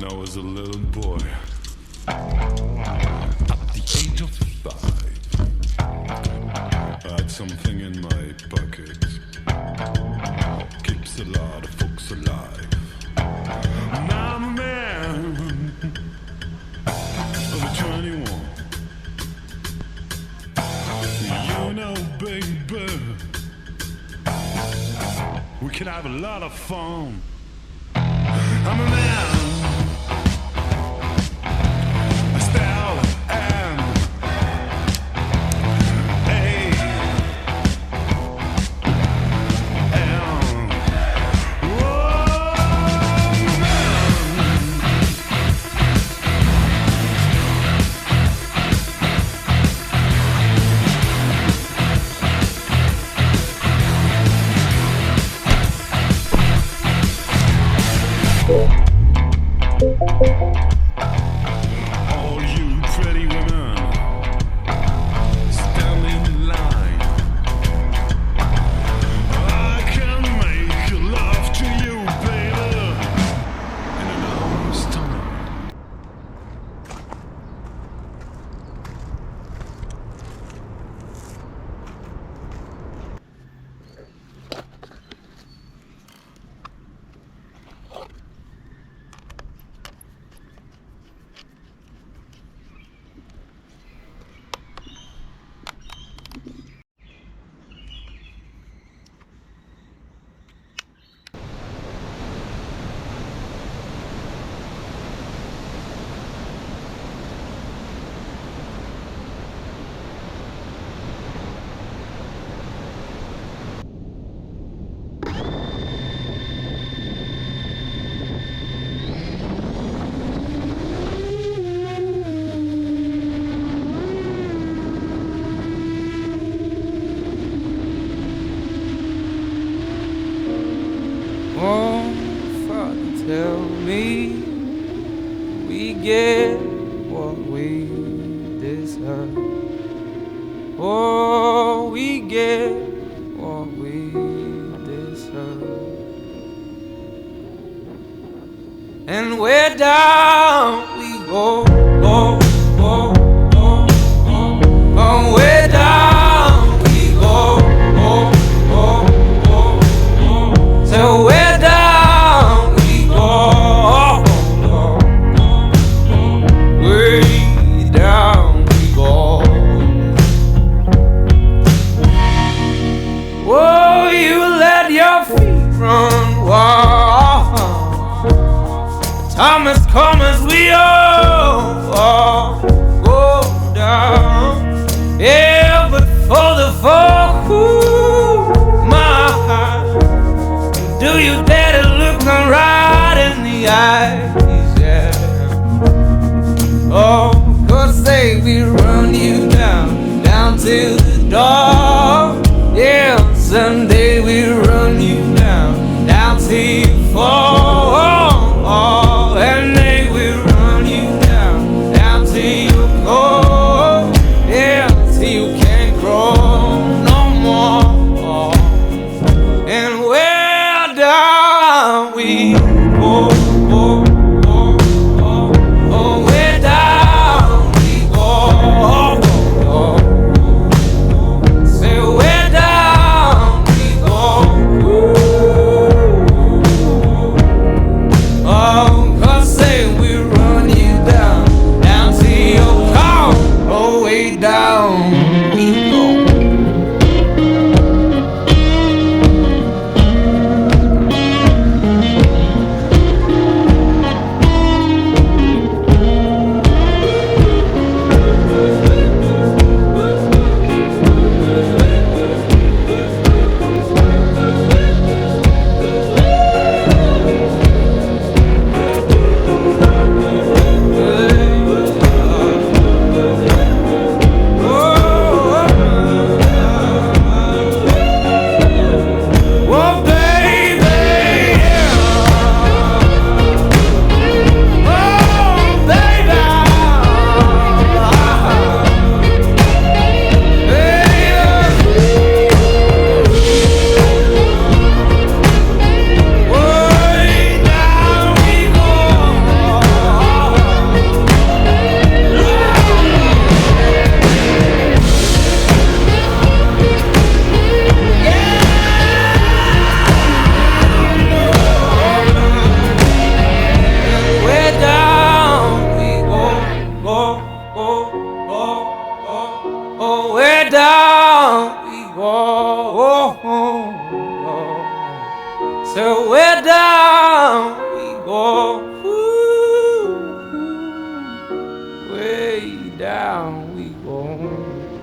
I was a little boy, at the age of 5, I had something in my pocket, keeps a lot of folks alive. Now I'm a man of 21. You know, baby, we can have a lot of fun. I'm a man. All you pretty women, stand in line. I can make love to you, baby, in an hour's time. Tell me we get what we deserve. Oh, we get what we deserve. And where down we go, go, go, go, go. Oh, where down we go, go, go, go, go. So where down Thomas, come as we all go down. Yeah, but for the folk who my heart, do you dare to look them right in the eyes? Yeah. Oh, 'cause say we run you down, down to the door. Yeah, someday we run you down, down till you fall. And they will run you down, down till you go. Yeah, till you can't crawl no more. And where down we go, go, go, go. Oh, where down we go, go, go. Oh, way down we go. So way down we go. Ooh, way down we go.